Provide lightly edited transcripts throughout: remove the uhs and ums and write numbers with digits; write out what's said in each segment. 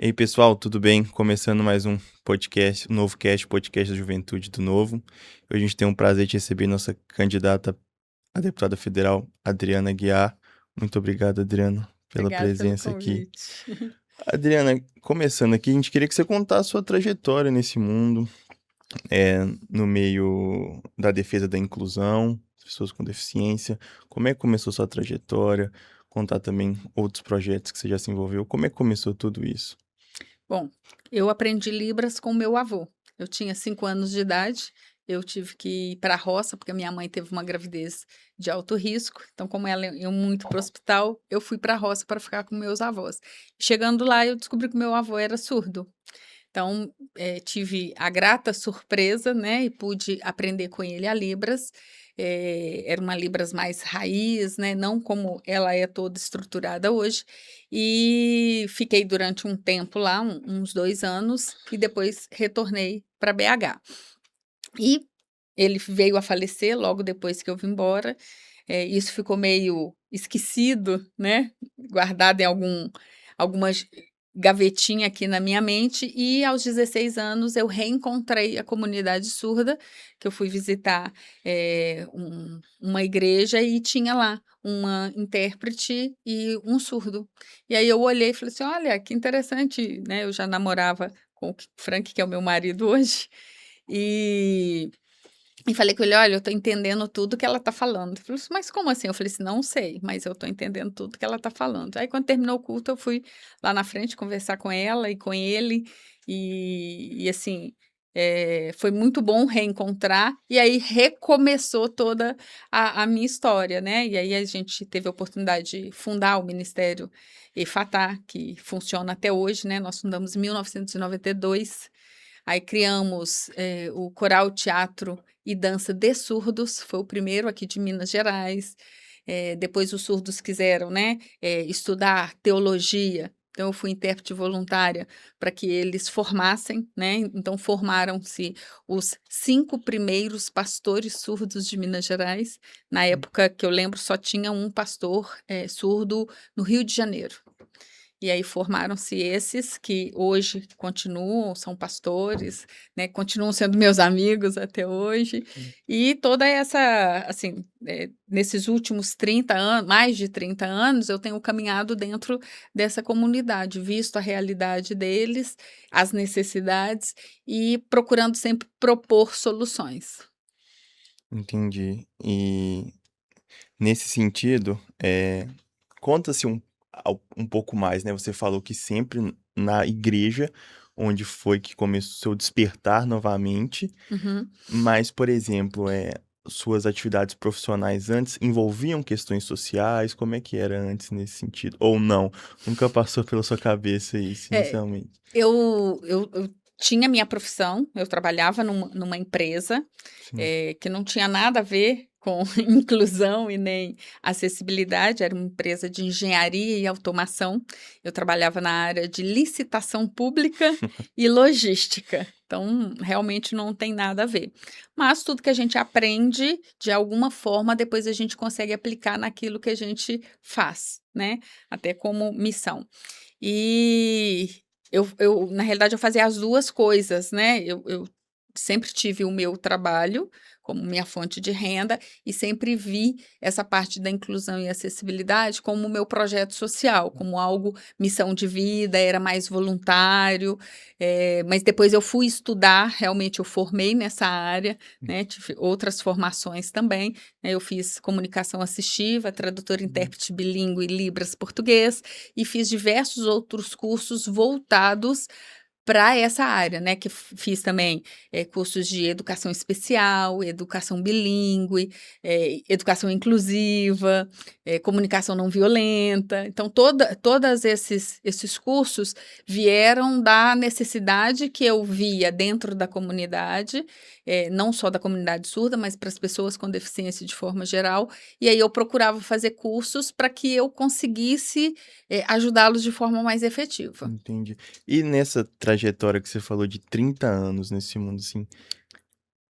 E aí, pessoal, tudo bem? Começando mais um podcast, um novo podcast da Juventude do Novo. Hoje a gente tem um prazer de receber nossa candidata a deputada federal, Adriana Aguiar. Muito obrigado, Adriana, pela Obrigada pelo presença aqui. convite. Adriana, começando aqui, a gente queria que você contasse a sua trajetória nesse mundo, no meio da defesa da inclusão, pessoas com deficiência. Como é que começou sua trajetória? Contar também outros projetos que você já se envolveu. Como é que começou tudo isso? Bom, eu aprendi Libras com meu avô. Eu tinha 5 anos de idade, eu tive que ir para a roça, porque a minha mãe teve uma gravidez de alto risco. Então, como ela ia muito para o hospital, eu fui para a roça para ficar com meus avós. Chegando lá, eu descobri que meu avô era surdo. Então, tive a grata surpresa, né, e pude aprender com ele a Libras. Era uma Libras mais raiz, né, não como ela é toda estruturada hoje. E fiquei durante um tempo lá, uns 2 anos, e depois retornei para BH. E ele veio a falecer logo depois que eu vim embora. Isso ficou meio esquecido, né, guardado em algumas gavetinha aqui na minha mente, e aos 16 anos eu reencontrei a comunidade surda, que eu fui visitar, uma igreja e tinha lá uma intérprete e um surdo. E aí eu olhei e falei assim: "Olha, que interessante", né, eu já namorava com o Frank, que é o meu marido hoje, e falei com ele: "Olha, eu tô entendendo tudo que ela tá falando". Ele falou assim: "Mas como assim?" Eu falei assim: "Não sei, mas eu tô entendendo tudo que ela tá falando". Aí quando terminou o culto eu fui lá na frente conversar com ela e com ele, assim, foi muito bom reencontrar, e aí recomeçou toda a minha história, né. E aí a gente teve a oportunidade de fundar o Ministério Efatá, que funciona até hoje, né, nós fundamos em 1992. Aí criamos, o Coral Teatro e Dança de Surdos, foi o primeiro aqui de Minas Gerais. Depois os surdos quiseram, né, estudar teologia, então eu fui intérprete voluntária para que eles formassem, né, então formaram-se os 5 primeiros pastores surdos de Minas Gerais. Na época que eu lembro só tinha um pastor, surdo no Rio de Janeiro. E aí formaram-se esses que hoje continuam, são pastores, né, continuam sendo meus amigos até hoje. E toda essa, assim, nesses últimos 30 anos, mais de 30 anos, eu tenho caminhado dentro dessa comunidade, visto a realidade deles, as necessidades e procurando sempre propor soluções. Entendi. E nesse sentido, conta-se um pouco mais, né? Você falou que sempre na igreja, onde foi que começou o seu despertar novamente, Uhum. mas, por exemplo, suas atividades profissionais antes envolviam questões sociais? Como é que era antes nesse sentido? Ou não? Nunca passou pela sua cabeça isso É, inicialmente? eu tinha minha profissão, eu trabalhava numa empresa, Sim. que não tinha nada a ver com inclusão e nem acessibilidade, era uma empresa de engenharia e automação. Eu trabalhava na área de licitação pública e logística, então realmente não tem nada a ver. Mas tudo que a gente aprende, de alguma forma, depois a gente consegue aplicar naquilo que a gente faz, né, até como missão. E na realidade, eu fazia as 2 coisas, né, eu sempre tive o meu trabalho como minha fonte de renda e sempre vi essa parte da inclusão e acessibilidade como o meu projeto social, como algo missão de vida, era mais voluntário, mas depois eu fui estudar, realmente eu formei nessa área, né, tive outras formações também, né, eu fiz comunicação assistiva, tradutora e Uhum. intérprete bilíngue Libras português, e fiz diversos outros cursos voltados para essa área, né, que fiz também, cursos de educação especial, educação bilíngue, educação inclusiva, comunicação não violenta. Então todas esses cursos vieram da necessidade que eu via dentro da comunidade, não só da comunidade surda, mas para as pessoas com deficiência de forma geral, e aí eu procurava fazer cursos para que eu conseguisse, ajudá-los de forma mais efetiva. Entendi. E nessa trajetória que você falou de 30 anos nesse mundo, assim,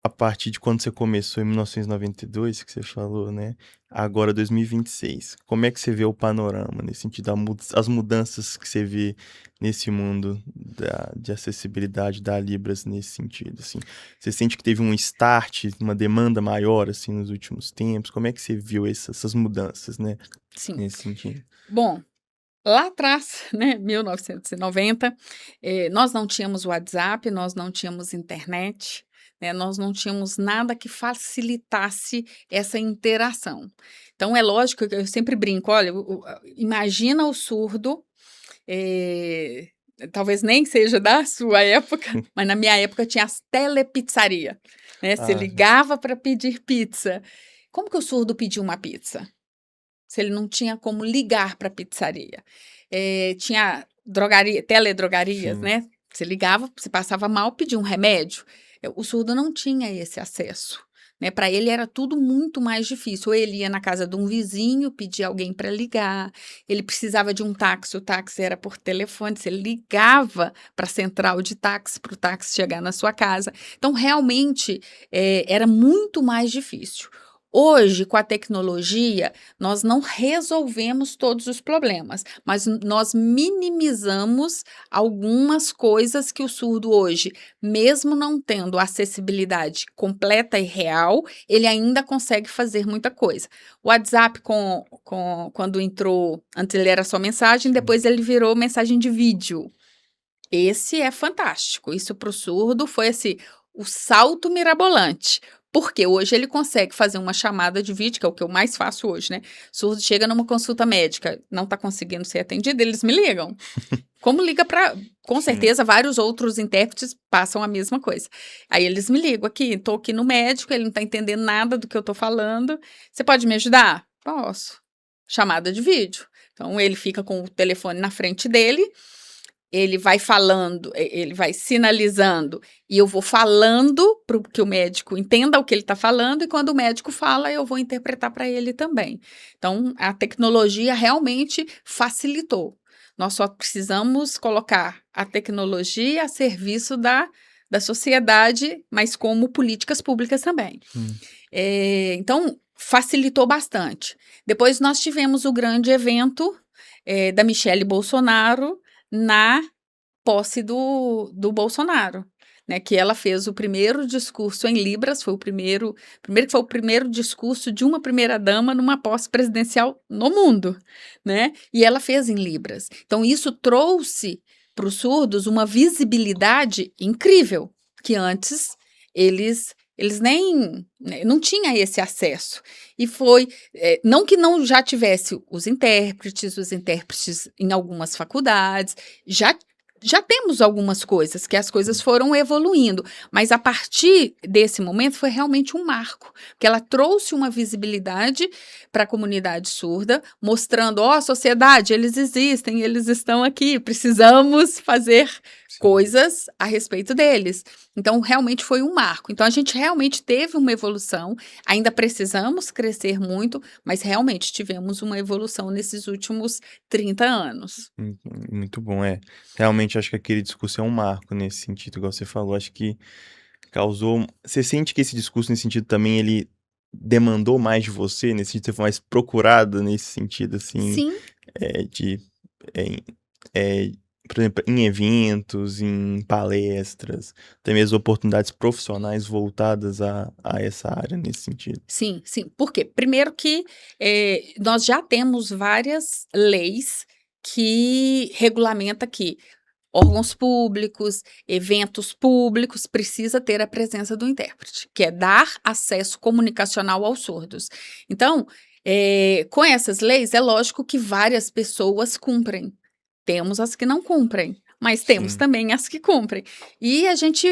a partir de quando você começou em 1992, que você falou, né? Agora 2026. Como é que você vê o panorama nesse sentido, as mudanças que você vê nesse mundo de acessibilidade da Libras nesse sentido, assim? Você sente que teve um start, uma demanda maior, assim, nos últimos tempos? Como é que você viu essas mudanças, né? Sim. Nesse sentido. Bom, lá atrás, né, 1990, nós não tínhamos WhatsApp, nós não tínhamos internet, né, nós não tínhamos nada que facilitasse essa interação. Então, é lógico que eu sempre brinco, olha, imagina o surdo, eh, talvez nem seja da sua época, mas na minha época tinha as telepizzaria, né? Você Ah, ligava para pedir pizza. Como que o surdo pediu uma pizza? Se ele não tinha como ligar para a pizzaria. Tinha drogaria, teledrogarias, sim. né? Você ligava, você passava mal, pedia um remédio. O surdo não tinha esse acesso. Né, para ele era tudo muito mais difícil. Ou ele ia na casa de um vizinho, pedia alguém para ligar, ele precisava de um táxi, o táxi era por telefone, você ligava para a central de táxi, para o táxi chegar na sua casa. Então, realmente, era muito mais difícil. Hoje, com a tecnologia, nós não resolvemos todos os problemas, mas nós minimizamos algumas coisas que o surdo hoje, mesmo não tendo acessibilidade completa e real, ele ainda consegue fazer muita coisa. O WhatsApp, quando entrou, antes ele era só mensagem, Sim. depois ele virou mensagem de vídeo. Esse é fantástico. Isso para o surdo foi assim, o salto mirabolante. Porque hoje ele consegue fazer uma chamada de vídeo, que é o que eu mais faço hoje, né? Surdo chega numa consulta médica, não está conseguindo ser atendido, eles me ligam. Como liga para. Com Sim. certeza, vários outros intérpretes passam a mesma coisa. Aí eles me ligam aqui, estou aqui no médico, ele não está entendendo nada do que eu estou falando. Você pode me ajudar? Posso. Chamada de vídeo. Então ele fica com o telefone na frente dele. Ele vai falando, ele vai sinalizando, e eu vou falando para que o médico entenda o que ele está falando, e quando o médico fala, eu vou interpretar para ele também. Então, a tecnologia realmente facilitou. Nós só precisamos colocar a tecnologia a serviço da sociedade, mas como políticas públicas também. Hum. Então, facilitou bastante. Depois nós tivemos o grande evento da Michelle Bolsonaro, na posse do Bolsonaro, né, que ela fez o primeiro discurso em Libras, foi o primeiro que foi o primeiro discurso de uma primeira-dama numa posse presidencial no mundo, né, e ela fez em Libras. Então isso trouxe para os surdos uma visibilidade incrível, que antes eles nem não tinha esse acesso. E foi, não que não já tivesse os intérpretes em algumas faculdades, já temos algumas coisas, que as coisas foram evoluindo, mas a partir desse momento foi realmente um marco, porque ela trouxe uma visibilidade para a comunidade surda, mostrando, ó, sociedade, eles existem, eles estão aqui, precisamos fazer Sim. coisas a respeito deles. Então, realmente foi um marco. Então, a gente realmente teve uma evolução, ainda precisamos crescer muito, mas realmente tivemos uma evolução nesses últimos 30 anos. Muito bom, é. Realmente acho que aquele discurso é um marco nesse sentido, igual você falou. Acho que causou. Você sente que esse discurso, nesse sentido, também ele demandou mais de você, nesse sentido, você foi mais procurada nesse sentido, assim, Sim, de. É, é, por exemplo, em eventos, em palestras, até mesmo oportunidades profissionais voltadas a essa área nesse sentido. sim, sim. Por quê? Primeiro que nós já temos várias leis que regulamenta que órgãos públicos, eventos públicos, precisa ter a presença do intérprete, que é dar acesso comunicacional aos surdos. Então, com essas leis, é lógico que várias pessoas cumprem. Temos as que não cumprem, mas temos Sim, também as que cumprem. E a gente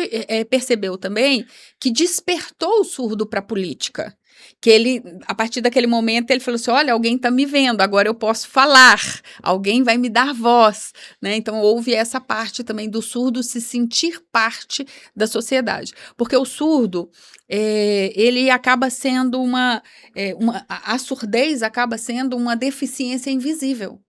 percebeu também que despertou o surdo para a política. Que ele, a partir daquele momento, ele falou assim: olha, alguém está me vendo, agora eu posso falar, alguém vai me dar voz. Né? Então, houve essa parte também do surdo se sentir parte da sociedade. Porque o surdo, ele acaba sendo a surdez acaba sendo uma deficiência invisível.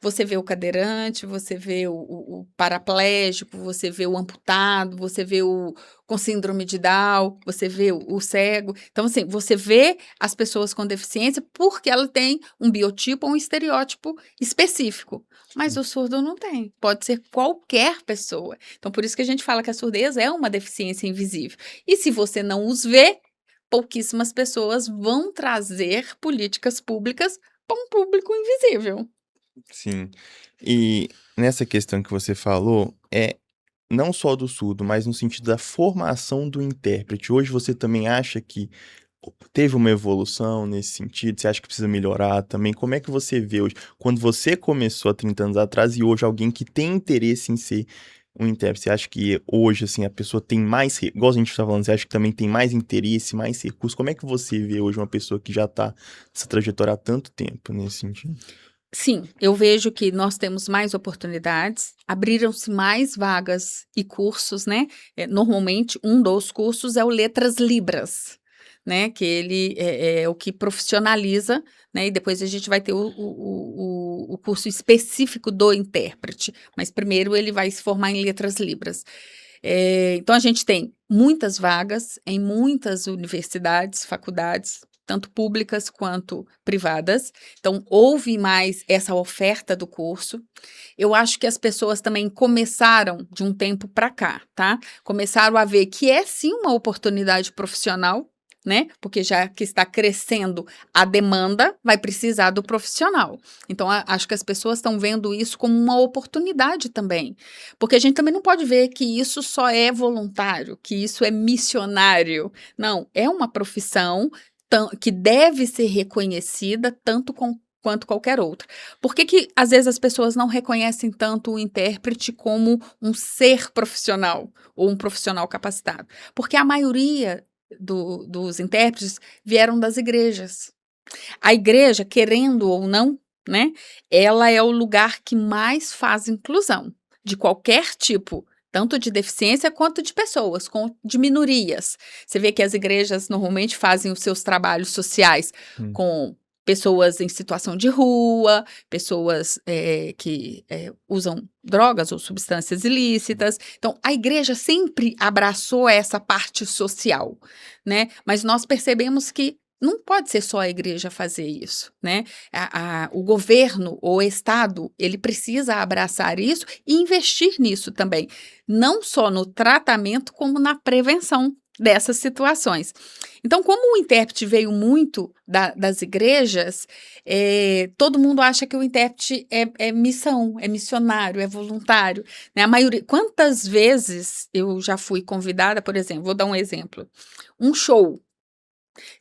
Você vê o cadeirante, você vê o paraplégico, você vê o amputado, você vê o com síndrome de Down, você vê o cego. Então, assim, você vê as pessoas com deficiência porque ela tem um biotipo ou um estereótipo específico, mas o surdo não tem, pode ser qualquer pessoa. Então, por isso que a gente fala que a surdez é uma deficiência invisível. E se você não os vê, pouquíssimas pessoas vão trazer políticas públicas para um público invisível. Sim. E nessa questão que você falou, não só do surdo, mas no sentido da formação do intérprete. Hoje você também acha que teve uma evolução nesse sentido? Você acha que precisa melhorar também? Como é que você vê hoje? Quando você começou há 30 anos atrás e hoje alguém que tem interesse em ser um intérprete, você acha que hoje, assim, a pessoa tem mais, igual a gente está falando, você acha que também tem mais interesse, mais recursos? Como é que você vê hoje uma pessoa que já está nessa trajetória há tanto tempo nesse sentido? Sim, eu vejo que nós temos mais oportunidades, abriram-se mais vagas e cursos, né? Normalmente, um dos cursos é o Letras Libras, né? Que ele é o que profissionaliza, né? E depois a gente vai ter o curso específico do intérprete, mas primeiro ele vai se formar em Letras Libras. Então, a gente tem muitas vagas em muitas universidades, faculdades, tanto públicas quanto privadas. Então, houve mais essa oferta do curso. Eu acho que as pessoas também começaram de um tempo para cá, tá? Começaram a ver que é sim uma oportunidade profissional, né? Porque já que está crescendo a demanda, vai precisar do profissional. Então, acho que as pessoas estão vendo isso como uma oportunidade também. Porque a gente também não pode ver que isso só é voluntário, que isso é missionário. Não, é uma profissão que deve ser reconhecida tanto quanto qualquer outra. Por que às vezes as pessoas não reconhecem tanto o intérprete como um ser profissional ou um profissional capacitado? Porque a maioria dos intérpretes vieram das igrejas. A igreja, querendo ou não, né, ela é o lugar que mais faz inclusão de qualquer tipo, tanto de deficiência quanto de pessoas, de minorias. Você vê que as igrejas normalmente fazem os seus trabalhos sociais Hum. com pessoas em situação de rua, pessoas que usam drogas ou substâncias ilícitas. Então, a igreja sempre abraçou essa parte social, né? Mas nós percebemos que não pode ser só a igreja fazer isso, né? O governo ou o Estado, ele precisa abraçar isso e investir nisso também, não só no tratamento, como na prevenção dessas situações. Então, como o intérprete veio muito das igrejas, todo mundo acha que o intérprete é missão, é missionário, é voluntário, né? A maioria, quantas vezes eu já fui convidada, por exemplo, vou dar um exemplo, um show.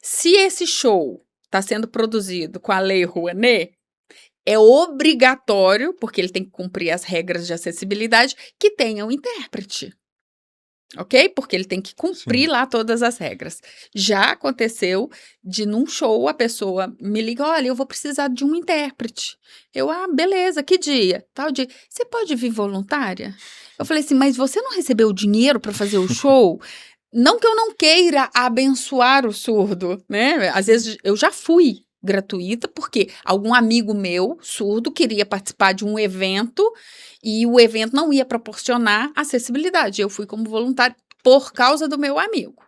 Se esse show está sendo produzido com a Lei Rouanet, é obrigatório, porque ele tem que cumprir as regras de acessibilidade, que tenha um intérprete. Ok? Porque ele tem que cumprir Sim. lá todas as regras. Já aconteceu de num show a pessoa me liga, olha, eu vou precisar de um intérprete. Beleza, que dia? Tal dia. Você pode vir voluntária? Eu falei assim, mas você não recebeu dinheiro para fazer o show? Não que eu não queira abençoar o surdo, né? Às vezes eu já fui gratuita porque algum amigo meu surdo queria participar de um evento e o evento não ia proporcionar acessibilidade. Eu fui como voluntária por causa do meu amigo.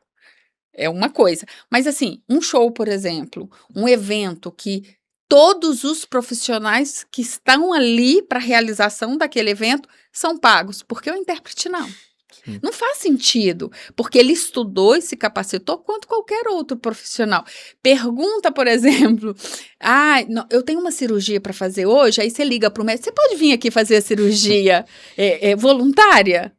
É uma coisa. Mas assim, um show, por exemplo, um evento que todos os profissionais que estão ali para a realização daquele evento são pagos, porque o intérprete não. Sim. Não faz sentido, porque ele estudou e se capacitou quanto qualquer outro profissional. Pergunta, por exemplo, eu tenho uma cirurgia para fazer hoje, aí você liga para o médico, você pode vir aqui fazer a cirurgia voluntária?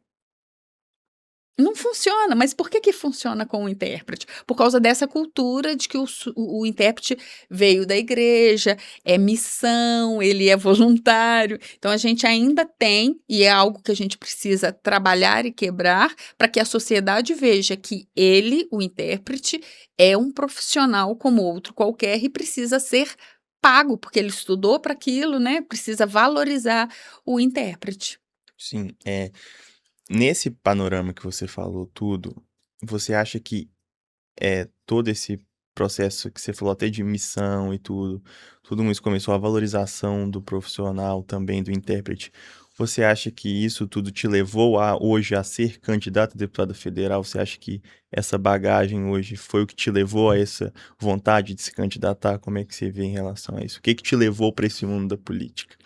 Não funciona, mas por que funciona com o intérprete? Por causa dessa cultura de que o intérprete veio da igreja, é missão, ele é voluntário. Então, a gente ainda tem, e é algo que a gente precisa trabalhar e quebrar, para que a sociedade veja que ele, o intérprete, é um profissional como outro qualquer e precisa ser pago, porque ele estudou para aquilo, né? Precisa valorizar o intérprete. Sim, nesse panorama que você falou tudo, você acha que todo esse processo que você falou até de missão e tudo isso começou, a valorização do profissional também, do intérprete. Você acha que isso tudo te levou hoje a ser candidato a deputado federal? Você acha que essa bagagem hoje foi o que te levou a essa vontade de se candidatar? Como é que você vê em relação a isso? O que que te levou para esse mundo da política?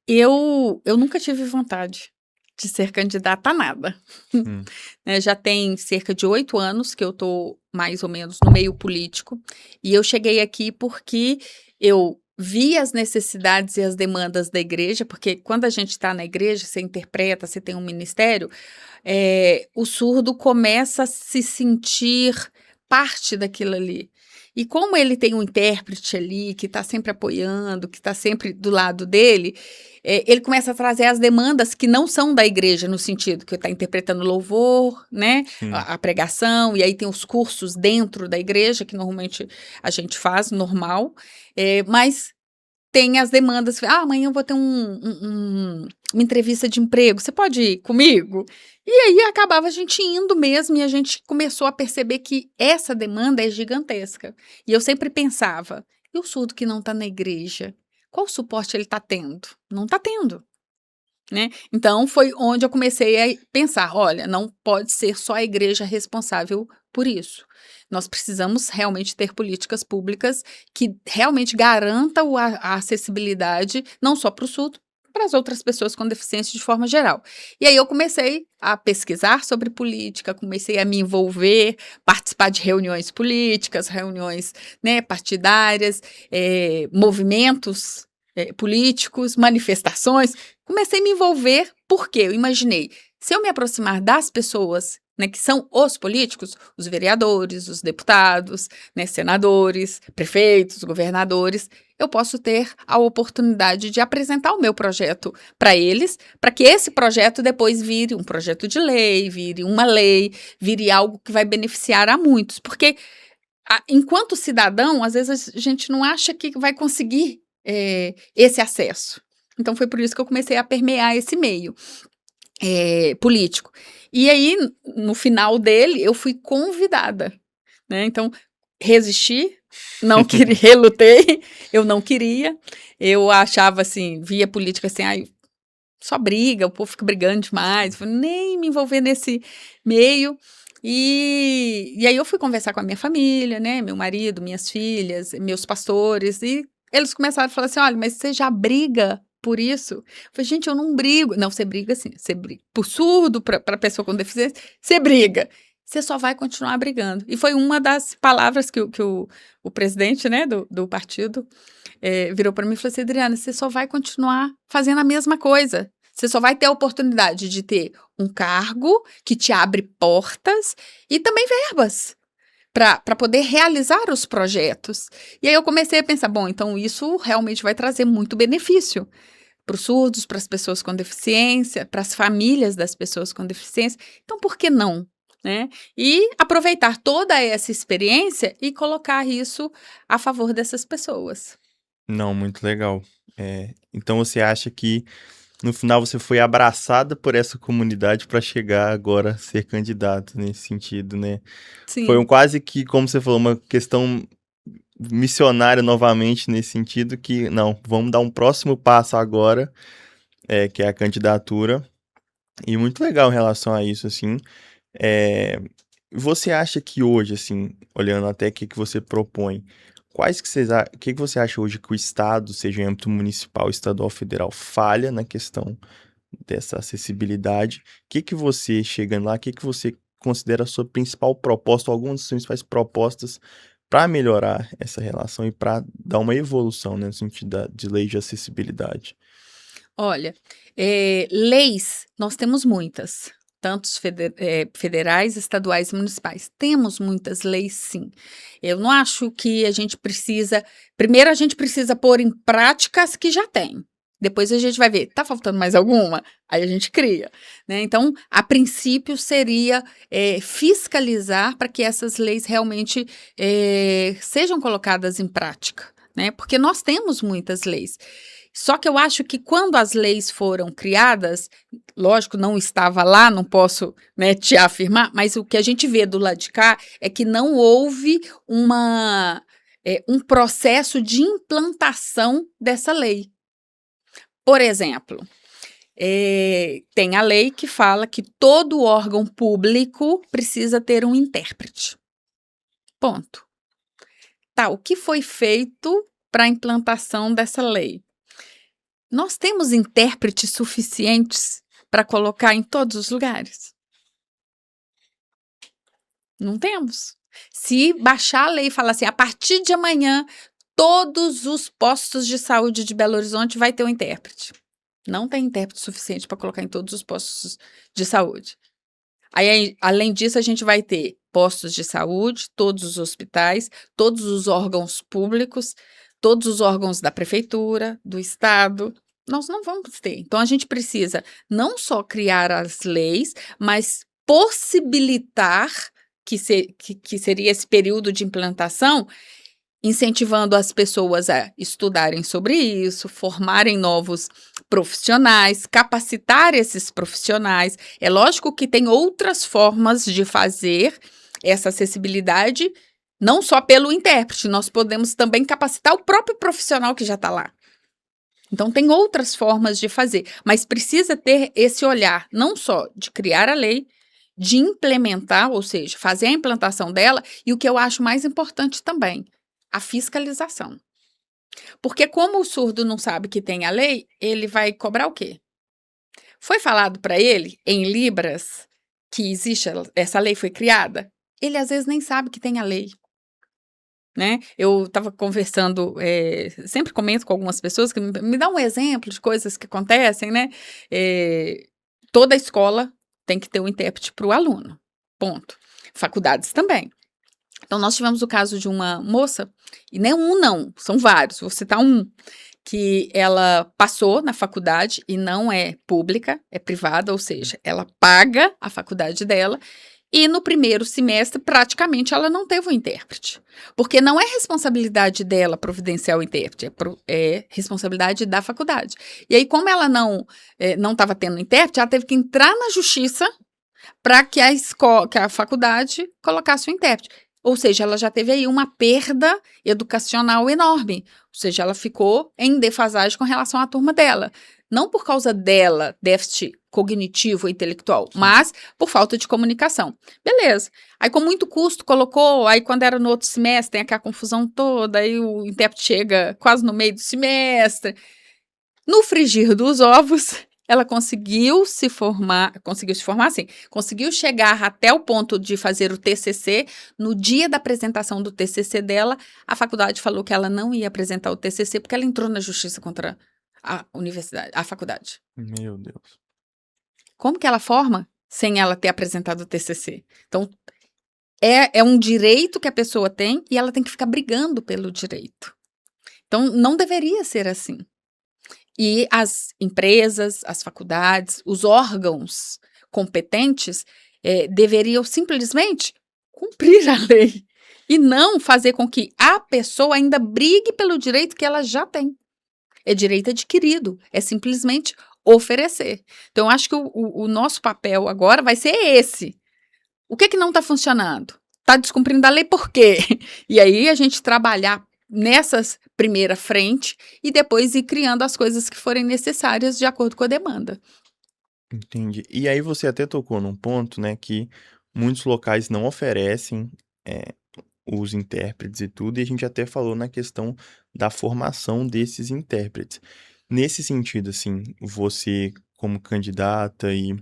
Eu nunca tive vontade de ser candidata a nada. Hum, Né, já tem cerca de 8 anos que eu estou mais ou menos no meio político, e eu cheguei aqui porque eu vi as necessidades e as demandas da igreja, porque quando a gente está na igreja, você interpreta, você tem um ministério, o surdo começa a se sentir parte daquilo ali. E como ele tem um intérprete ali que está sempre apoiando, que está sempre do lado dele, ele começa a trazer as demandas que não são da igreja, no sentido que está interpretando louvor, né, sim. a pregação, e aí tem os cursos dentro da igreja, que normalmente a gente faz, normal, mas tem as demandas, amanhã eu vou ter uma entrevista de emprego, você pode ir comigo? E aí acabava a gente indo mesmo, e a gente começou a perceber que essa demanda é gigantesca. E eu sempre pensava, e o surdo que não está na igreja? Qual suporte ele está tendo? Não está tendo. Né? Então foi onde eu comecei a pensar, olha, não pode ser só a igreja responsável por isso. Nós precisamos realmente ter políticas públicas que realmente garantam a acessibilidade não só para o surdo, para as outras pessoas com deficiência de forma geral. E aí eu comecei a pesquisar sobre política, comecei a me envolver, participar de reuniões políticas, reuniões, né, partidárias, movimentos políticos, manifestações. Comecei a me envolver porque eu imaginei, se eu me aproximar das pessoas, né, que são os políticos, os vereadores, os deputados, né, senadores, prefeitos, governadores, eu posso ter a oportunidade de apresentar o meu projeto para eles, para que esse projeto depois vire um projeto de lei, vire uma lei, vire algo que vai beneficiar a muitos. Porque, enquanto cidadão, às vezes a gente não acha que vai conseguir esse acesso. Então foi por isso que eu comecei a permear esse meio político. E aí, no final dele, eu fui convidada, né? Então, resisti, não queria, relutei, eu não queria. Eu achava assim, via política assim, ai, só briga, o povo fica brigando demais, vou nem me envolver nesse meio. E aí eu fui conversar com a minha família, né? Meu marido, minhas filhas, meus pastores, e eles começaram a falar assim: olha, mas você já briga por isso? Eu falei, gente, eu não brigo. Não, você briga assim, você briga. Por surdo, para pessoa com deficiência, você briga. Você só vai continuar brigando. E foi uma das palavras que o presidente, né, do partido virou para mim e falou assim: Adriana, você só vai continuar fazendo a mesma coisa. Você só vai ter a oportunidade de ter um cargo que te abre portas e também verbas para poder realizar os projetos. E aí eu comecei a pensar, bom, então isso realmente vai trazer muito benefício para os surdos, para as pessoas com deficiência, para as famílias das pessoas com deficiência. Então, por que não? Né? E aproveitar toda essa experiência e colocar isso a favor dessas pessoas. Não, muito legal. Então você acha que no final você foi abraçada por essa comunidade para chegar agora a ser candidato nesse sentido, né? Foi Sim. quase que, como você falou, uma questão missionária novamente nesse sentido que, não, vamos dar um próximo passo agora, que é a candidatura. E muito legal em relação a isso, assim. É, Você acha que hoje, assim, olhando até o que que você propõe, o que que você acha hoje que o Estado, seja em âmbito municipal, estadual, federal, falha na questão dessa acessibilidade? O que que você, chegando lá, o que que você considera a sua principal proposta, ou algumas das suas principais propostas para melhorar essa relação e para dar uma evolução, né, no sentido de lei de acessibilidade? Olha, leis, nós temos muitas, tantos federais, estaduais e municipais. Temos muitas leis, sim. Eu não acho que a gente precisa. Primeiro, a gente precisa pôr em prática as que já tem. Depois a gente vai ver, tá faltando mais alguma? Aí a gente cria, né? Então, a princípio seria fiscalizar para que essas leis realmente sejam colocadas em prática, né? Porque nós temos muitas leis. Só que eu acho que quando as leis foram criadas, lógico, não estava lá, não posso, né, te afirmar, mas o que a gente vê do lado de cá é que não houve um processo de implantação dessa lei. Por exemplo, tem a lei que fala que todo órgão público precisa ter um intérprete. Ponto. Tá, o que foi feito para a implantação dessa lei? Nós temos intérpretes suficientes para colocar em todos os lugares? Não temos. Se baixar a lei e falar assim, a partir de amanhã, todos os postos de saúde de Belo Horizonte vai ter um intérprete. Não tem intérprete suficiente para colocar em todos os postos de saúde. Aí, além disso, a gente vai ter postos de saúde, todos os hospitais, todos os órgãos públicos, todos os órgãos da prefeitura, do estado. Nós não vamos ter. Então, a gente precisa não só criar as leis, mas possibilitar, que seria esse período de implantação, incentivando as pessoas a estudarem sobre isso, formarem novos profissionais, capacitar esses profissionais. É lógico que tem outras formas de fazer essa acessibilidade, não só pelo intérprete, nós podemos também capacitar o próprio profissional que já está lá. Então, tem outras formas de fazer, mas precisa ter esse olhar, não só de criar a lei, de implementar, ou seja, fazer a implantação dela, e o que eu acho mais importante também, a fiscalização. Porque como o surdo não sabe que tem a lei, ele vai cobrar o quê? Foi falado para ele, em Libras, que existe, essa lei foi criada? Ele às vezes nem sabe que tem a lei. Né? Eu estava conversando, sempre comento com algumas pessoas que me dá um exemplo de coisas que acontecem, né? Toda escola tem que ter um intérprete para o aluno, ponto. Faculdades também. Então, nós tivemos o caso de uma moça, e nem um não, são vários, vou citar um, que ela passou na faculdade e não é pública, é privada, ou seja, ela paga a faculdade dela, e no primeiro semestre, praticamente, ela não teve um intérprete. Porque não é responsabilidade dela providenciar o intérprete, é responsabilidade da faculdade. E aí, como ela não estava tendo intérprete, ela teve que entrar na justiça para que a faculdade colocasse o intérprete. Ou seja, ela já teve aí uma perda educacional enorme. Ou seja, ela ficou em defasagem com relação à turma dela. Não por causa dela, déficit cognitivo ou intelectual, mas por falta de comunicação. Beleza. Aí, com muito custo, colocou, aí quando era no outro semestre, tem aquela confusão toda, aí o intérprete chega quase no meio do semestre. No frigir dos ovos, ela conseguiu se formar assim, conseguiu chegar até o ponto de fazer o TCC. No dia da apresentação do TCC dela, a faculdade falou que ela não ia apresentar o TCC porque ela entrou na justiça contra a universidade, a faculdade. Meu Deus. Como que ela forma sem ela ter apresentado o TCC? Então, é um direito que a pessoa tem e ela tem que ficar brigando pelo direito. Então, não deveria ser assim. E as empresas, as faculdades, os órgãos competentes deveriam simplesmente cumprir a lei e não fazer com que a pessoa ainda brigue pelo direito que ela já tem. É direito adquirido, é simplesmente oferecer. Então, eu acho que o nosso papel agora vai ser esse. O que não está funcionando? Está descumprindo a lei por quê? E aí a gente trabalhar nessas primeira frente e depois ir criando as coisas que forem necessárias de acordo com a demanda. Entendi. E aí você até tocou num ponto, né, que muitos locais não oferecem os intérpretes e tudo, e a gente até falou na questão da formação desses intérpretes. Nesse sentido, assim, você como candidata e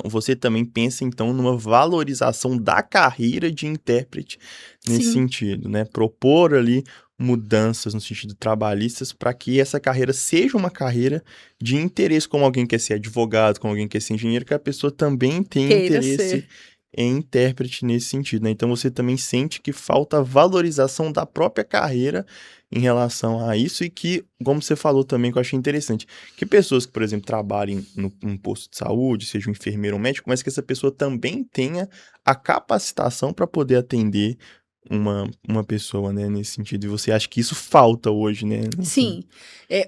você também pensa, então, numa valorização da carreira de intérprete nesse Sim. sentido, né? Propor ali mudanças no sentido trabalhistas para que essa carreira seja uma carreira de interesse, como alguém quer ser advogado, como alguém quer ser engenheiro, que a pessoa também tem Queira interesse ser. em intérprete nesse sentido, né? Então você também sente que falta valorização da própria carreira em relação a isso e que, como você falou também, que eu achei interessante, que pessoas que, por exemplo, trabalhem num posto de saúde, seja um enfermeiro ou médico, mas que essa pessoa também tenha a capacitação para poder atender uma pessoa, né, nesse sentido. E você acha que isso falta hoje, né? Sim,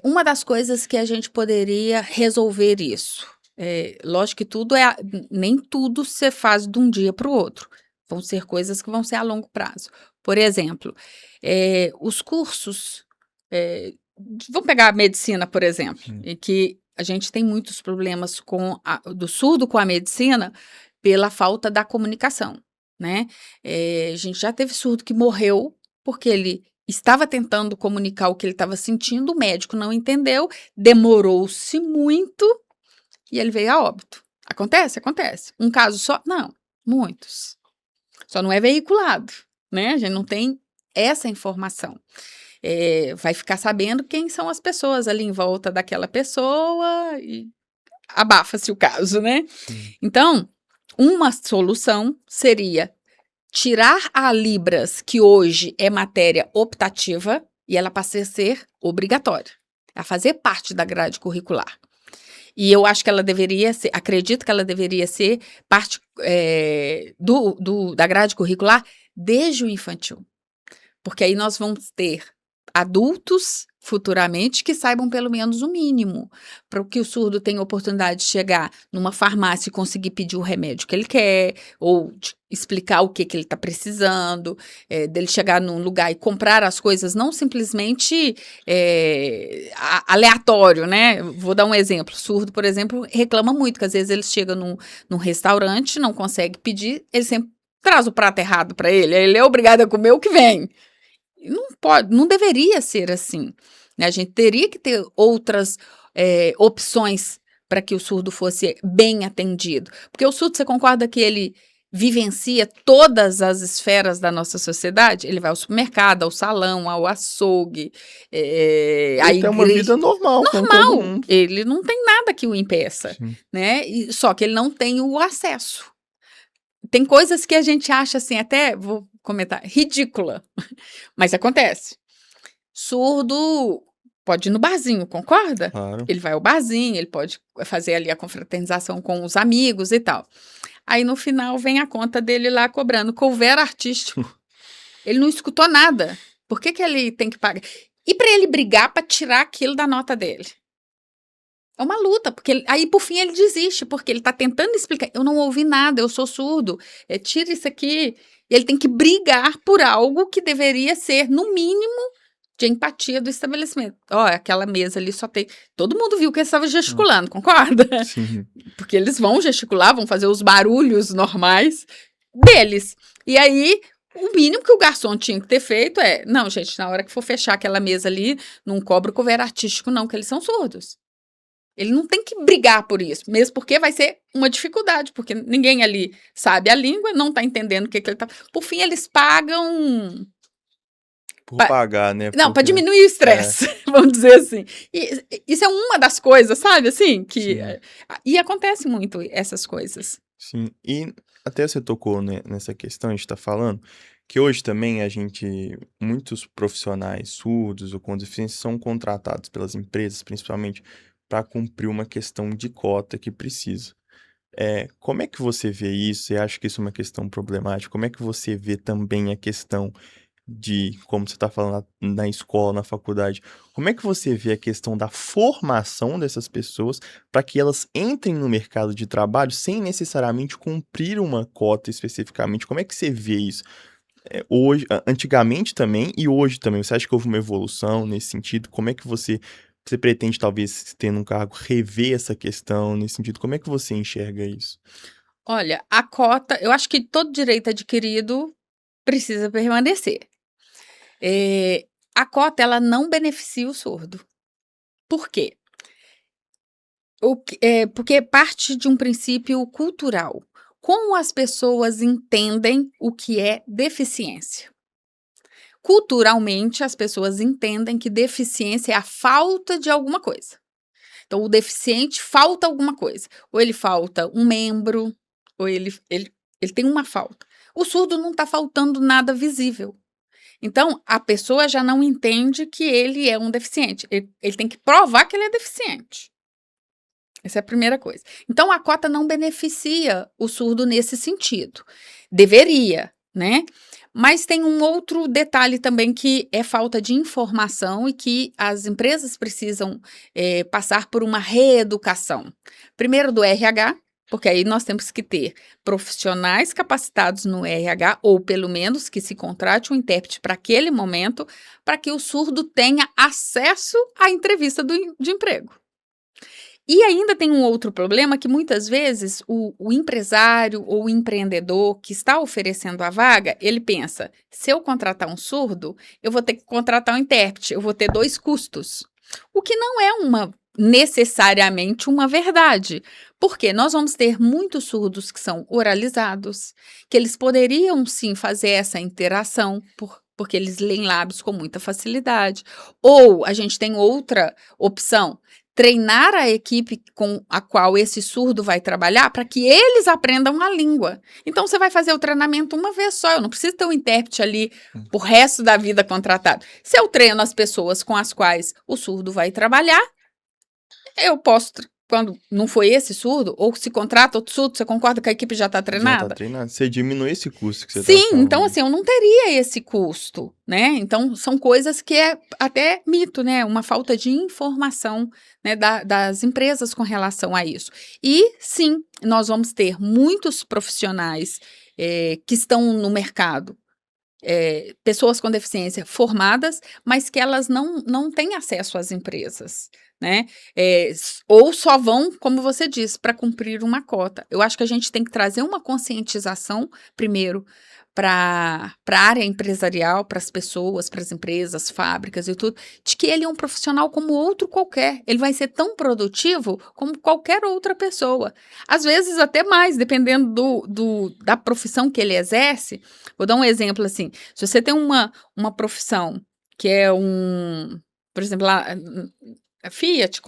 uma das coisas que a gente poderia resolver isso. Lógico que nem tudo se faz de um dia para o outro. Vão ser coisas que vão ser a longo prazo. Por exemplo, os cursos, vamos pegar a medicina, por exemplo, em que a gente tem muitos problemas do surdo com a medicina pela falta da comunicação, né? A gente já teve surdo que morreu porque ele estava tentando comunicar o que ele estava sentindo, o médico não entendeu, demorou-se muito e ele veio a óbito. Acontece? Acontece. Um caso só? Não, muitos. Só não é veiculado, né? A gente não tem essa informação. Vai ficar sabendo quem são as pessoas ali em volta daquela pessoa e abafa-se o caso, né? Então, uma solução seria tirar a Libras, que hoje é matéria optativa, e ela passa a ser obrigatória, a fazer parte da grade curricular. E eu acho que ela deveria ser, acredito que ela deveria ser parte da grade curricular desde o infantil. Porque aí nós vamos ter adultos futuramente que saibam pelo menos o mínimo, para que o surdo tenha oportunidade de chegar numa farmácia e conseguir pedir o remédio que ele quer, ou explicar o que ele está precisando, dele chegar num lugar e comprar as coisas, não simplesmente aleatório, né? Vou dar um exemplo. Surdo, por exemplo, reclama muito, que às vezes ele chega num restaurante, não consegue pedir, ele sempre traz o prato errado para ele é obrigado a comer o que vem. Não pode, não deveria ser assim, né? A gente teria que ter outras opções para que o surdo fosse bem atendido. Porque o surdo, você concorda que ele vivencia todas as esferas da nossa sociedade? Ele vai ao supermercado, ao salão, ao açougue, à Ele tem uma vida igreja. normal, como todo Normal, mundo. ele não tem nada que o impeça, Sim. né? Só que ele não tem o acesso. Tem coisas que a gente acha assim, até vou comentar, ridícula, mas acontece. Surdo pode ir no barzinho, concorda? Claro. Ele vai ao barzinho, ele pode fazer ali a confraternização com os amigos e tal. Aí no final vem a conta dele lá cobrando couvert artístico. Ele não escutou nada. Por que ele tem que pagar? E para ele brigar para tirar aquilo da nota dele? É uma luta, porque aí por fim ele desiste, porque ele está tentando explicar. Eu não ouvi nada, eu sou surdo, tira isso aqui. E ele tem que brigar por algo que deveria ser, no mínimo, de empatia do estabelecimento. Ó, aquela mesa ali só tem. Todo mundo viu que ele estava gesticulando, concorda? Sim. Porque eles vão gesticular, vão fazer os barulhos normais deles. E aí, o mínimo que o garçom tinha que ter feito não, gente, na hora que for fechar aquela mesa ali, não cobra o couvert artístico, não, que eles são surdos. Ele não tem que brigar por isso, mesmo porque vai ser uma dificuldade, porque ninguém ali sabe a língua, não está entendendo o que ele está. Por fim, eles pagam. Por pagar, né? Não, para Porque... diminuir o estresse, vamos dizer assim. E isso é uma das coisas, sabe, assim, que... E acontece muito essas coisas. Sim, e até você tocou, né, nessa questão, a gente está falando, que hoje também muitos profissionais surdos ou com deficiência são contratados pelas empresas, principalmente, para cumprir uma questão de cota que precisa. Como é que você vê isso? Você acha que isso é uma questão problemática? Como é que você vê também a questão de, como você está falando na escola, na faculdade, como é que você vê a questão da formação dessas pessoas para que elas entrem no mercado de trabalho sem necessariamente cumprir uma cota especificamente? Como é que você vê isso? Hoje, antigamente também e hoje também, você acha que houve uma evolução nesse sentido? Como é que você pretende, talvez, tendo um cargo, rever essa questão nesse sentido? Como é que você enxerga isso? Olha, a cota, eu acho que todo direito adquirido precisa permanecer. A cota, ela não beneficia o surdo. Por quê? Porque parte de um princípio cultural. Como as pessoas entendem o que é deficiência? Culturalmente, as pessoas entendem que deficiência é a falta de alguma coisa. Então, o deficiente falta alguma coisa. Ou ele falta um membro, ou ele tem uma falta. O surdo não está faltando nada visível. Então, a pessoa já não entende que ele é um deficiente. Ele tem que provar que ele é deficiente. Essa é a primeira coisa. Então, a cota não beneficia o surdo nesse sentido. Deveria, né? Mas tem um outro detalhe também que é falta de informação e que as empresas precisam passar por uma reeducação. Primeiro do RH, porque aí nós temos que ter profissionais capacitados no RH, ou pelo menos que se contrate um intérprete para aquele momento, para que o surdo tenha acesso à entrevista de emprego. E ainda tem um outro problema que muitas vezes o empresário ou o empreendedor que está oferecendo a vaga, ele pensa, se eu contratar um surdo, eu vou ter que contratar um intérprete, eu vou ter 2 custos. O que não é necessariamente uma verdade, porque nós vamos ter muitos surdos que são oralizados, que eles poderiam sim fazer essa interação, porque eles leem lábios com muita facilidade. Ou a gente tem outra opção, treinar a equipe com a qual esse surdo vai trabalhar para que eles aprendam a língua. Então, você vai fazer o treinamento uma vez só, eu não preciso ter um intérprete ali o resto da vida contratado. Se eu treino as pessoas com as quais o surdo vai trabalhar, eu posso, quando não foi esse surdo, ou se contrata outro surdo, você concorda que a equipe já está Já treinada? tá treinado. Você diminui esse custo que você tá Sim, falando. então assim, eu não teria esse custo, né? Então, são coisas que é até mito, né? Uma falta de informação, né, das empresas com relação a isso. E sim, nós vamos ter muitos profissionais que estão no mercado, pessoas com deficiência formadas, mas que elas não têm acesso às empresas, né? Ou só vão, como você disse, para cumprir uma cota. Eu acho que a gente tem que trazer uma conscientização, primeiro, para a área empresarial, para as pessoas, para as empresas, fábricas e tudo, de que ele é um profissional como outro qualquer. Ele vai ser tão produtivo como qualquer outra pessoa. Às vezes até mais, dependendo da profissão que ele exerce. Vou dar um exemplo assim. Se você tem uma profissão que é por exemplo, lá, a Fiat,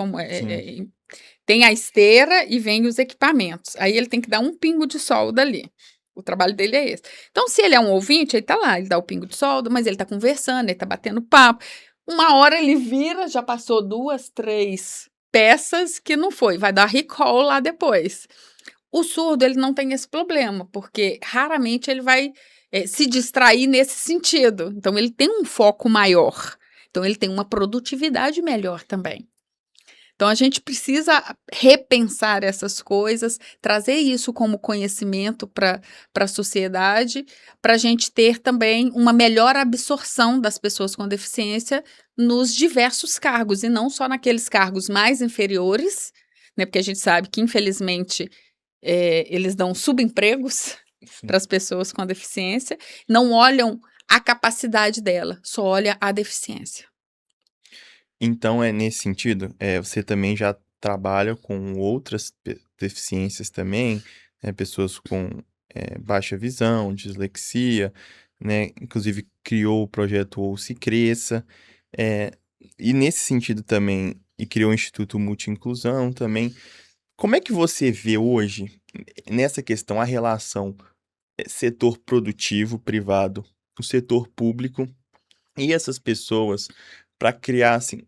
tem a esteira e vem os equipamentos. Aí ele tem que dar um pingo de solda ali. O trabalho dele é esse. Então, se ele é um ouvinte, ele tá lá, ele dá o pingo de solda, mas ele tá conversando, ele tá batendo papo. Uma hora ele vira, já passou 2, 3 peças que não foi, vai dar recall lá depois. O surdo, ele não tem esse problema, porque raramente ele vai se distrair nesse sentido. Então, ele tem um foco maior. Então, ele tem uma produtividade melhor também. Então, a gente precisa repensar essas coisas, trazer isso como conhecimento para a sociedade, para a gente ter também uma melhor absorção das pessoas com deficiência nos diversos cargos, e não só naqueles cargos mais inferiores, né? Porque a gente sabe que, infelizmente, eles dão subempregos para as pessoas com deficiência, não olham a capacidade dela, só olha a deficiência. Então, nesse sentido, você também já trabalha com outras deficiências também, né, pessoas com baixa visão, dislexia, né, inclusive criou o projeto Ouça e Cresça, e nesse sentido também, e criou o Instituto Multi-Inclusão também. Como é que você vê hoje, nessa questão, a relação setor produtivo, privado, o setor público e essas pessoas para criar, assim,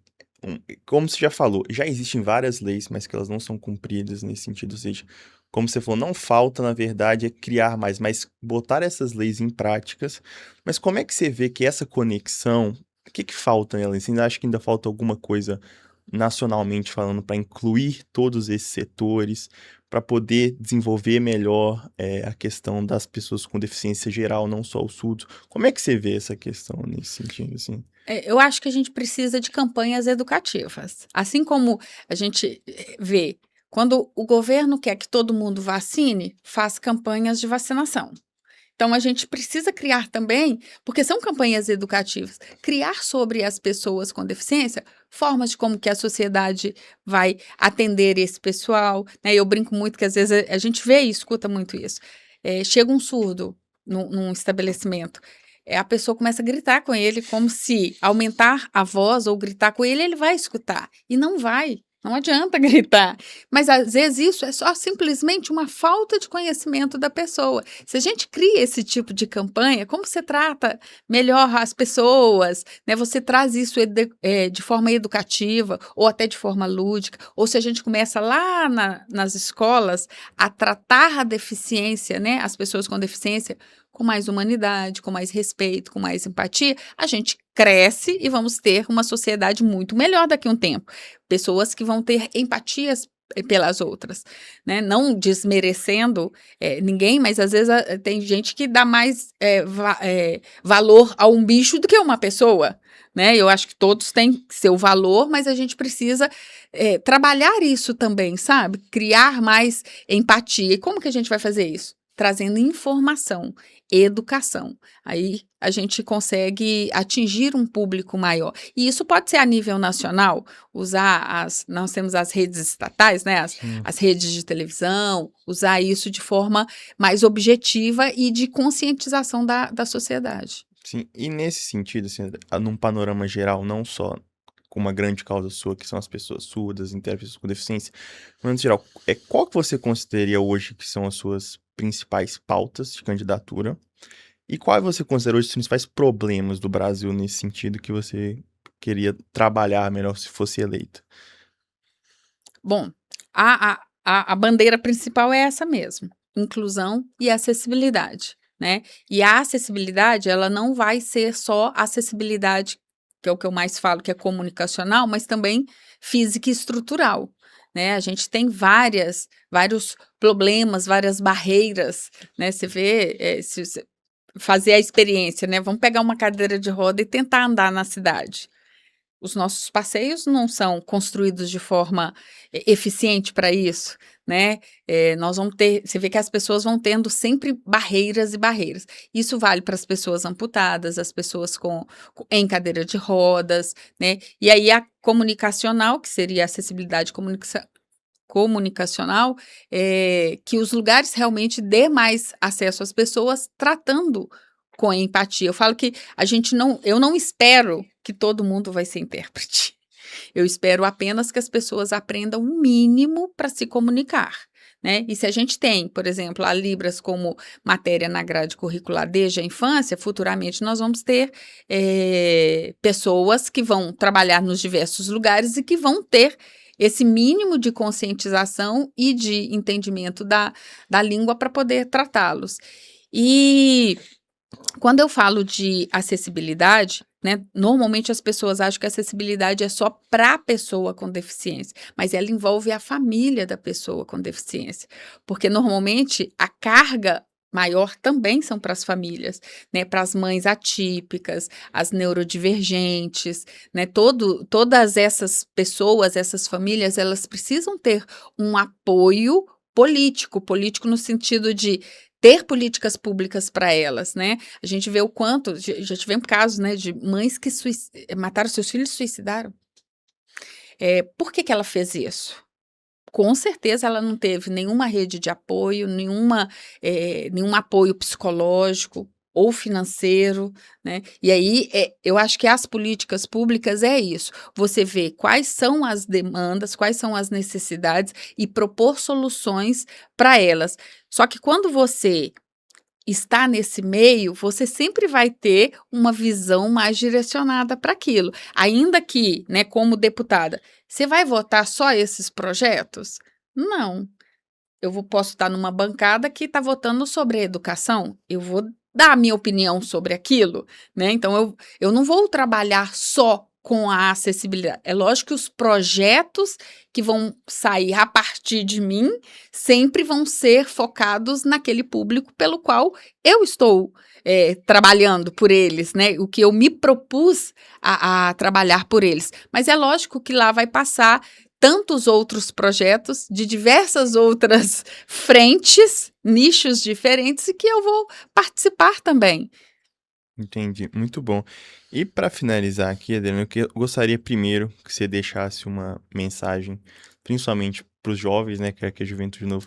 como você já falou, já existem várias leis, mas que elas não são cumpridas nesse sentido, ou seja, como você falou, não falta, na verdade, criar mais, mas botar essas leis em práticas. Mas como é que você vê que essa conexão, o que falta nela? Você ainda acha que ainda falta alguma coisa nacionalmente falando para incluir todos esses setores, para poder desenvolver melhor a questão das pessoas com deficiência geral, não só os surdos? Como é que você vê essa questão nesse sentido, assim? Eu acho que a gente precisa de campanhas educativas. Assim como a gente vê, quando o governo quer que todo mundo vacine, faz campanhas de vacinação. Então, a gente precisa criar também, porque são campanhas educativas, criar sobre as pessoas com deficiência formas de como que a sociedade vai atender esse pessoal, né? Eu brinco muito que às vezes a gente vê e escuta muito isso. Chega um surdo num estabelecimento, a pessoa começa a gritar com ele, como se aumentar a voz ou gritar com ele, ele vai escutar. E não vai. Não adianta gritar. Mas, às vezes, isso é só simplesmente uma falta de conhecimento da pessoa. Se a gente cria esse tipo de campanha, como você trata melhor as pessoas, né? Você traz isso de forma educativa ou até de forma lúdica, ou se a gente começa lá nas escolas a tratar a deficiência, né? As pessoas com deficiência com mais humanidade, com mais respeito, com mais empatia, a gente cresce e vamos ter uma sociedade muito melhor daqui a um tempo. Pessoas que vão ter empatias pelas outras, né? Não desmerecendo ninguém, mas às vezes tem gente que dá mais valor a um bicho do que a uma pessoa, né? Eu acho que todos têm seu valor, mas a gente precisa trabalhar isso também, sabe? Criar mais empatia. E como que a gente vai fazer isso? Trazendo informação, educação. Aí a gente consegue atingir um público maior. E isso pode ser a nível nacional, nós temos as redes estatais, né? Sim. As redes de televisão, usar isso de forma mais objetiva e de conscientização da sociedade. Sim, e nesse sentido, assim, num panorama geral, não só com uma grande causa sua, que são as pessoas surdas, intérpretes com deficiência, mas no geral, qual que você consideraria hoje que são as suas principais pautas de candidatura? E qual você considera hoje os principais problemas do Brasil nesse sentido que você queria trabalhar melhor se fosse eleita? Bom, a bandeira principal é essa mesmo, inclusão e acessibilidade, né? E a acessibilidade, ela não vai ser só acessibilidade, que é o que eu mais falo, que é comunicacional, mas também física e estrutural, né? A gente tem vários problemas, várias barreiras, né? Você vê, se você fazer a experiência, né? Vamos pegar uma cadeira de roda e tentar andar na cidade. Os nossos passeios não são construídos de forma eficiente para isso, né? Nós vamos ter, você vê que as pessoas vão tendo sempre barreiras e barreiras. Isso vale para as pessoas amputadas, as pessoas em cadeira de rodas, né? E aí a comunicacional, que seria a acessibilidade comunicacional, que os lugares realmente dê mais acesso às pessoas tratando com empatia. Eu falo que eu não espero que todo mundo vai ser intérprete. Eu espero apenas que as pessoas aprendam o mínimo para se comunicar, né? E se a gente tem, por exemplo, a Libras como matéria na grade curricular desde a infância, futuramente nós vamos ter pessoas que vão trabalhar nos diversos lugares e que vão ter esse mínimo de conscientização e de entendimento da língua para poder tratá-los. E quando eu falo de acessibilidade, né, normalmente as pessoas acham que a acessibilidade é só para a pessoa com deficiência, mas ela envolve a família da pessoa com deficiência, porque normalmente a carga maior também são para as famílias, né, para as mães atípicas, as neurodivergentes, né, todas essas pessoas, essas famílias, elas precisam ter um apoio político no sentido de ter políticas públicas para elas, né? A gente vê o quanto, já tivemos casos, né, de mães que mataram seus filhos e suicidaram. Por que ela fez isso? Com certeza ela não teve nenhuma rede de apoio, nenhum apoio psicológico ou financeiro, né? E aí, eu acho que as políticas públicas é isso, você vê quais são as demandas, quais são as necessidades e propor soluções para elas. Só que quando você está nesse meio, você sempre vai ter uma visão mais direcionada para aquilo. Ainda que, né, como deputada, você vai votar só esses projetos? Não. Posso estar numa bancada que está votando sobre a educação, eu vou dar a minha opinião sobre aquilo, né? Então, eu não vou trabalhar só com a acessibilidade. É lógico que os projetos que vão sair a partir de mim sempre vão ser focados naquele público pelo qual eu estou trabalhando por eles, né? O que eu me propus a trabalhar por eles. Mas é lógico que lá vai passar tantos outros projetos de diversas outras frentes, nichos diferentes, e que eu vou participar também. Entendi, muito bom. E para finalizar aqui, Adriano, eu gostaria primeiro que você deixasse uma mensagem, principalmente para os jovens, né, que é a juventude novo,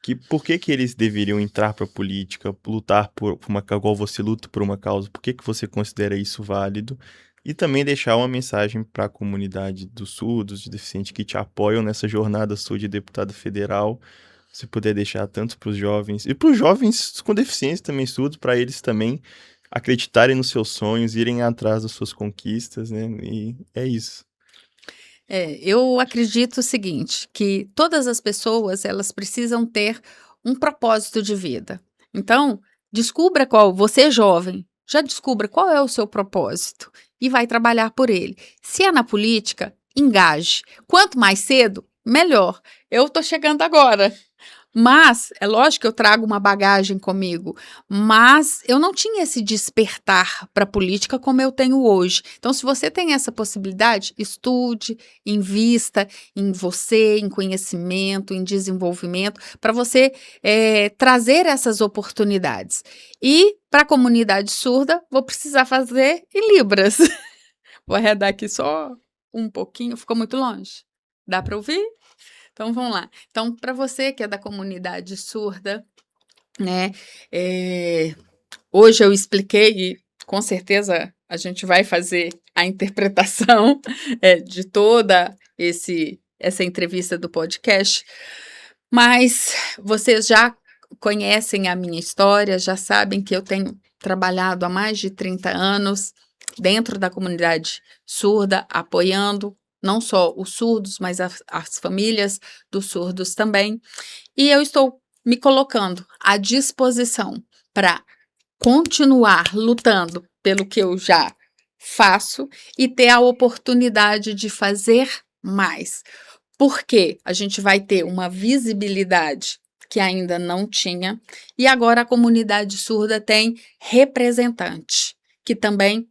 que por que eles deveriam entrar para a política, lutar por uma causa, igual você luta por uma causa, por que você considera isso válido? E também deixar uma mensagem para a comunidade dos surdos, de deficientes que te apoiam nessa jornada sua de deputada federal. Se puder deixar tanto para os jovens e para os jovens com deficiência também surdos, para eles também acreditarem nos seus sonhos, irem atrás das suas conquistas, né? E é isso. Eu acredito o seguinte, que todas as pessoas, elas precisam ter um propósito de vida. Então, Descubra você é jovem, já descubra qual é o seu propósito e vai trabalhar por ele. Se é na política, engaje. Quanto mais cedo, melhor. Eu estou chegando agora. Mas, é lógico que eu trago uma bagagem comigo, mas eu não tinha esse despertar para a política como eu tenho hoje. Então, se você tem essa possibilidade, estude, invista em você, em conhecimento, em desenvolvimento, para você trazer essas oportunidades. E para a comunidade surda, vou precisar fazer em Libras. Vou arredar aqui só um pouquinho, ficou muito longe. Dá para ouvir? Então vamos lá. Então, para você que é da comunidade surda, né? Hoje eu expliquei e com certeza a gente vai fazer a interpretação de toda essa entrevista do podcast, mas vocês já conhecem a minha história, já sabem que eu tenho trabalhado há mais de 30 anos dentro da comunidade surda, apoiando não só os surdos, mas as famílias dos surdos também. E eu estou me colocando à disposição para continuar lutando pelo que eu já faço e ter a oportunidade de fazer mais. Porque a gente vai ter uma visibilidade que ainda não tinha, e agora a comunidade surda tem representante, que também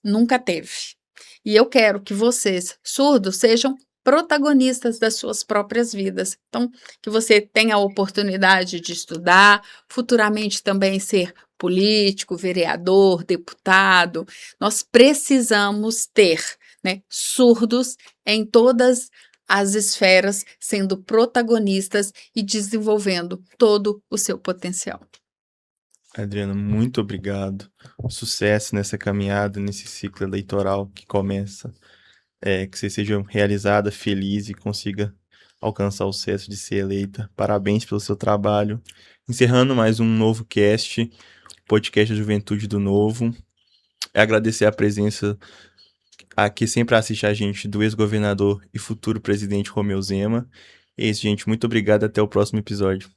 nunca teve. E eu quero que vocês, surdos, sejam protagonistas das suas próprias vidas. Então, que você tenha a oportunidade de estudar, futuramente também ser político, vereador, deputado. Nós precisamos ter, né, surdos em todas as esferas, sendo protagonistas e desenvolvendo todo o seu potencial. Adriana, muito obrigado. Sucesso nessa caminhada, nesse ciclo eleitoral que começa. Que você seja realizada, feliz e consiga alcançar o sucesso de ser eleita. Parabéns pelo seu trabalho. Encerrando mais um novo cast, podcast da Juventude do Novo. Agradecer a presença a que sempre assiste a gente do ex-governador e futuro presidente Romeu Zema. É isso, gente. Muito obrigado. Até o próximo episódio.